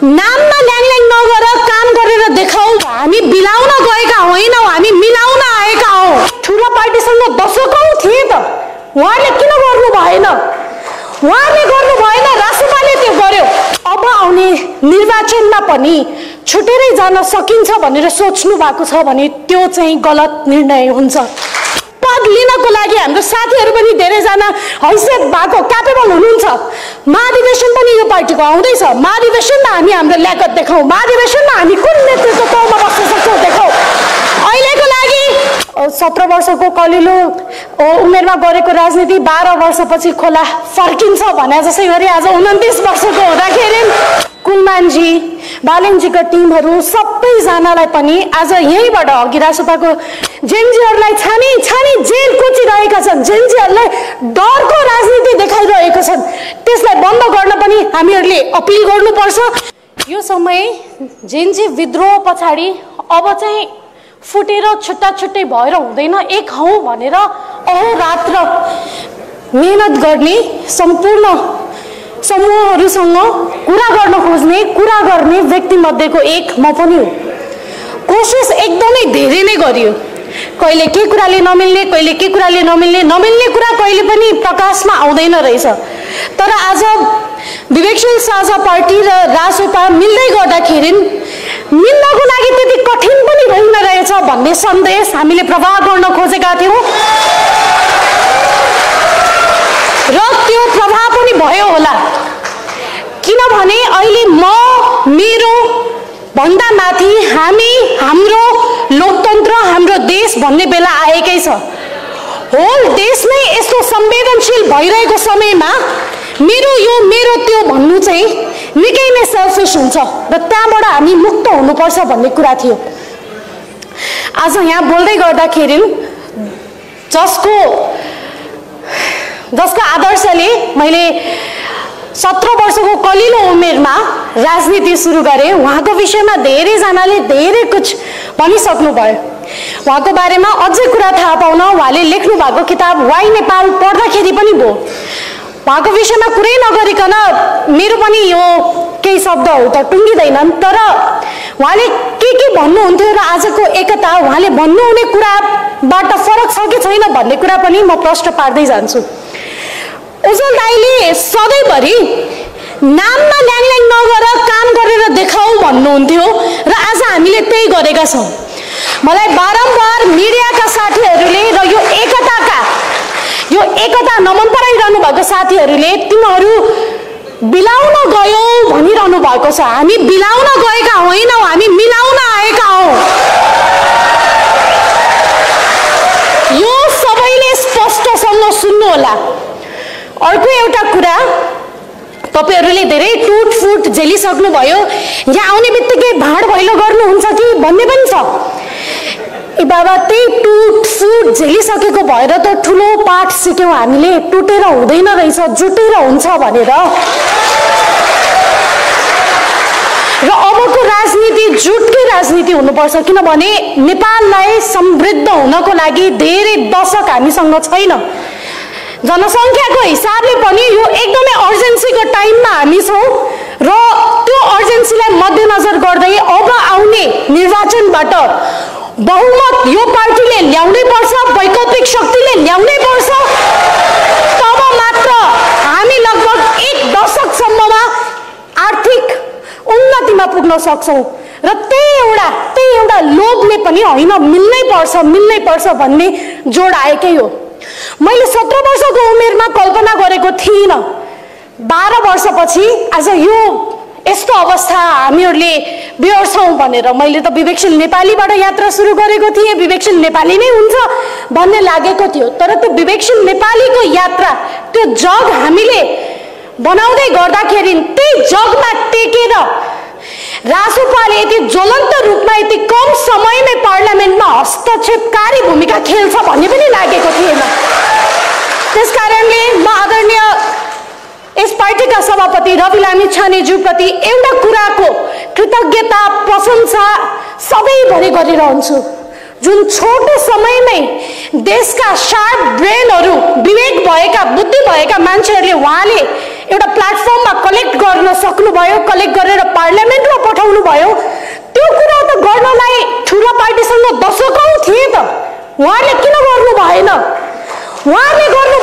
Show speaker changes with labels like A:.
A: नाममा ल्याङल्याङ नगर काम गरेर देखाऊ। हामी बिलाउन गएका होइनौँ, हामी मिलाउन आएका हौँ। ठुलो पार्टीसँग दशकौं थिए त उहाँले किन गर्नु भएन? उहाँले गर्नु भएन, रासोपाले त्यो गर्यो। अब आउने निर्वाचनमा पनि छुटेरै जान सकिन्छ भनेर सोच्नु भएको छ भने त्यो चाहिँ गलत निर्णय हुन्छ। पद लिनको लागि हाम्रो साथीहरू पनि धेरैजना हैसियत भएको क्यापेबल हुनुहुन्छ। महाधिवेशन पनि यो पार्टीको आउँदैछ। महाधिवेशनमा हामी हाम्रो ल्याकत देखाउँ। महाधिवेशनमा हामी कुन नेतृत्व तहमा बस्न सक्छौँ देखाउँ। अहिलेको लागि 17 वर्षको कलिलो उमेरमा गरेको राजनीति 12 वर्षपछि खोला फर्किन्छ भने जसै गरी आज 29 वर्षको हुँदाखेरि कुलमानजी बालेनजीका टिमहरू सबैजनालाई पनि आज यहीँबाट अघि रासोपाको जेनजीहरूलाई छानी छानी जेल कोचिरहेका छन्। जेनजीहरूलाई डरको राजनीति देखाइरहेका छन्। त्यसलाई बन्द गर्न पनि हामीहरूले अपिल गर्नुपर्छ। यो समय जेनजी विद्रोह पछाडि अब चाहिँ फुटेर छुट्टा छुट्टै भएर हुँदैन, एक हौँ भनेर अहोरात्र मेहनत गर्ने सम्पूर्ण समूहहरूसँग कुरा गर्न खोज्ने कुरा गर्ने व्यक्ति मध्येको एक म पनि हो। कोसिस एकदमै धेरै नै गरियो। कहिले के कुराले नमिल्ने, कहिले के कुराले नमिल्ने कुरा कहिले पनि प्रकाशमा आउँदैन रहेछ। तर आज विवेकशील साझा पार्टी र रासोपा मिल्दै गर्दाखेरि मिल्नको लागि त्यति कठिन पनि होइन रहेछ भन्ने सन्देश हामीले प्रवाह गर्न खोजेका थियौँ र त्यो प्रभाव पनि भयो होला। किनभने अहिले म मेरो भन्दा माथि हामी हाम्रो लोकतन्त्र हाम्रो देश भन्ने बेला आएकै छ। होल देश नै यस्तो संवेदनशील भइरहेको समयमा मेरो त्यो भन्नु चाहिँ निकै नै सेल्फिश हुन्छ र त्यहाँबाट हामी मुक्त हुनुपर्छ भन्ने कुरा थियो। आज यहाँ बोल्दै गर्दाखेरि जसको आदर्शले मैले 17 वर्षको कलिलो उमेरमा राजनीति सुरु गरेँ, उहाँको विषयमा धेरैजनाले धेरै कुछ भनिसक्नु भयो। उहाँको बारेमा अझै कुरा थाहा पाउन उहाँले लेख्नु भएको किताब वाइ नेपाल पढ्दाखेरि पनि भयो। उहाँको विषयमा कुरै नगरिकन मेरो पनि यो केही शब्दहरू त टुङ्गिँदैनन्, तर उहाँले के भन्नुहुन्थ्यो र आजको एकता उहाँले भन्नुहुने कुराबाट फरक छ कि छैन भन्ने कुरा पनि म प्रश्न पार्दै जान्छु। उज्जवल दाइले सधैँभरि नाममा ल्याङल्याङ नगर काम गरेर देखाऊ भन्नुहुन्थ्यो र आज हामीले त्यही गरेका छौँ। मलाई बारम्बार मिडियाका साथीहरूले र यो एकता नमन पराइरहनु भएको साथीहरूले तिमीहरू बिलाउन गयो भनिरहनु भएको छ। हामी बिलाउन गएका होइनौँ, हामी मिलाउन आएका हौँ। यो सबैले स्पष्टसँग सुन्नु होला। अर्को एउटा कुरा, तपाईहरूले धेरै टुटफुट झेलिसक्नु भयो। यहाँ आउने बित्तिकै भाँड भैलो गर्नुहुन्छ कि भन्ने पनि छ। ए बाबा, त्यही टुटफुट झेलिसकेको भएर त ठुलो पाठ सिक्यौँ हामीले। टुटेर हुँदैन रहेछ, जुटेर हुन्छ भनेर। र अबको राजनीति जुटकै राजनीति हुनुपर्छ। किनभने नेपाललाई समृद्ध हुनको लागि धेरै दशक हामीसँग छैन। जनसङ्ख्याको हिसाबले पनि यो एकदमै अर्जेन्सीको टाइममा हामी छौँ र त्यो अर्जेन्सीलाई मध्यनजर गर्दै अब आउने निर्वाचनबाट बहुमत यो पार्टीले ल्याउनै पर्छ, वैकल्पिक शक्तिले ल्याउनै पर्छ। तब मात्र हामी लगभग 1 दशकसम्ममा आर्थिक उन्नतिमा पुग्न सक्छौँ। र त्यही एउटा लोभले पनि होइन, मिल्नै पर्छ भन्ने जोड आएकै हो। मैले 17 वर्षको उमेरमा कल्पना गरेको थिइनँ 12 वर्षपछि आज यो यस्तो अवस्था हामीहरूले बेहोर्छौँ भनेर। मैले त विवेकशील नेपालीबाट यात्रा सुरु गरेको थिएँ, विवेकशील नेपाली नै हुन्छ भन्ने लागेको थियो। तर त्यो विवेकशील नेपालीको यात्रा, त्यो जग हामीले बनाउँदै गर्दाखेरि त्यही जगमा टेकेर रासोपाले यति ज्वलन्त रूपमा यति कम समयमै पार्लियामेन्टमा हस्तक्षेपकारी भूमिका खेल्छ भन्ने पनि लागेको थिएन। त्यसकारणले म आदरणीय यस पार्टीका सभापति रवि लामिछानेज्यूप्रति एउटा कुराको कृतज्ञता प्रशंसा सधैँभरि गरिरहन्छु। जुन छोटो समयमै देशका शार्प ब्रेनहरू, विवेक भएका, बुद्धि भएका मान्छेहरूले उहाँले एउटा प्लेटफर्ममा कलेक्ट गर्न सक्नुभयो। कलेक्ट गरेर पार्लियामेन्ट भयो त्यो कुरा त गर्नलाई ठुलो पार्टीसँग दशकौं थिए त उहाँले किन गर्नु भएन उहाँले गर्न